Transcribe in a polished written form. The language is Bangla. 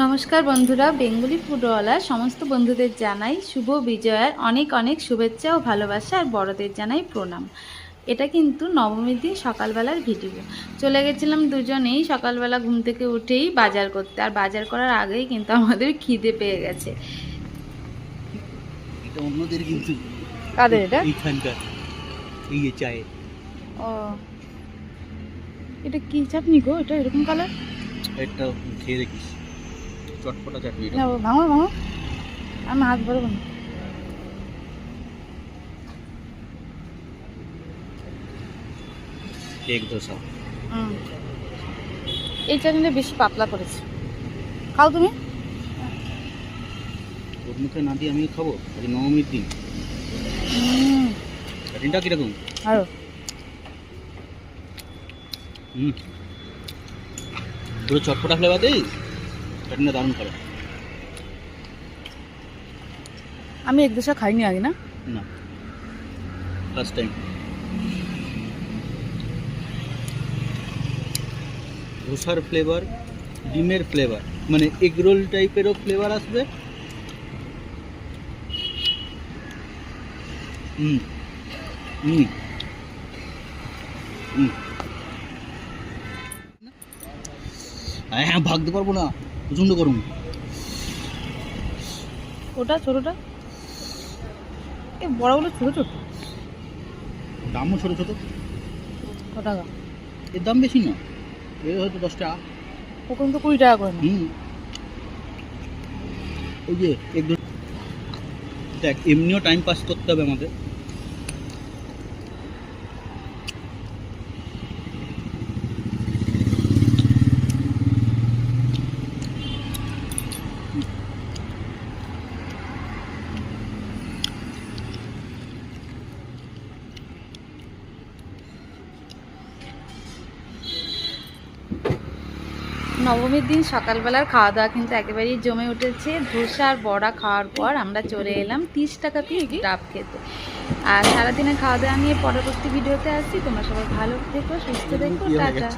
নমস্কার বন্ধুরা, বেঙ্গলি ফুডওয়ালা সমস্ত বন্ধুদের জানাই শুভ বিজয়ার অনেক অনেক শুভেচ্ছা ও ভালোবাসা, আর বড়দের জানাই প্রণাম। এটা কিন্তু নবমীর দিন সকালবেলার ভিডিও। চলে গেছিলাম দুজনেই সকালবেলা ঘুম থেকে উঠেই বাজার করতে, আর বাজার করার আগেই কিন্তু আমাদের খিদে পেয়ে গেছে। এটা অন্যদের কিন্তু কাদের এটা? এইখানকার এই যে চায়ে ও, এটা কি চাটনি গো? এটা এরকম কালার? একটা খেয়ে দেখিস, চটপটা চাটনি এটা। না ভাঙো ভাঙো, আমি হাত ভরবো না। এক দোসা। এই চাটনিটা বেশি পাতলা করেছে, খাও তুমি। ওর মুখে না দিয়ে আমি খাবো আজ নবমীর দিন। চাটনিটা কিরকম? আরো পুরো চটপটা ফ্লেভারতেই চাটনিটা দারুণ করে। আমি এক দোসা খাইনি আগে, না না, ফার্স্ট টাইম। ধোসার ফ্লেভার, ডিমের ফ্লেভার, মানে এগ রোল টাইপেরও ফ্লেভার আসবে। হুম হুম হুম হ্যাঁ, ভাগতে পারবো না, প্রচণ্ড গরম। ওটা ছোটটা, এই বড়গুলো ছোট ছোট। দামও ছোটো ছোটো। ক টাকা? এর দাম বেশি না, এর হয়তো 10 টাকা। ওখানে তো 20 টাকা করে না। ওই যে দেখ, এমনিও টাইম পাস করতে হবে আমাদের। নবমীর দিন সকালবেলার খাওয়া দাওয়া কিন্তু একেবারেই জমে উঠেছে। ধোসা আর বড়া খাওয়ার পর আমরা চলে এলাম 30 টাকা পিস ডাব খেতে। আর সারাদিনের খাওয়া দাওয়া নিয়ে পরবর্তী ভিডিওতে আসছি। তোমরা সবাই ভালো থেকো, সুস্থ থেকো, টাটা।